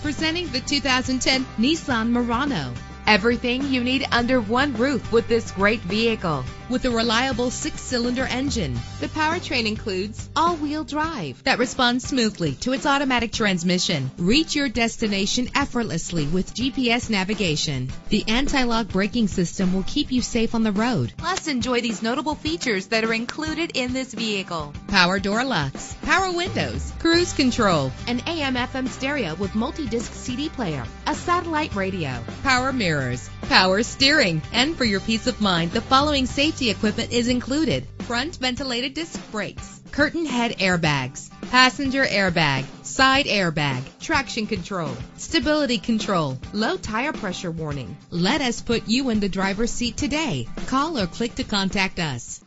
Presenting the 2010 Nissan Murano. Everything you need under one roof with this great vehicle. With a reliable 6-cylinder engine, the powertrain includes all-wheel drive that responds smoothly to its automatic transmission. Reach your destination effortlessly with GPS navigation. The anti-lock braking system will keep you safe on the road. Plus, enjoy these notable features that are included in this vehicle: power door locks, power windows, cruise control, an AM/FM stereo with multi-disc CD player, a satellite radio, power mirrors, power steering. And for your peace of mind, the following safety equipment is included: front ventilated disc brakes, curtain head airbags, passenger airbag, side airbag, traction control, stability control, low tire pressure warning. Let us put you in the driver's seat today. Call or click to contact us.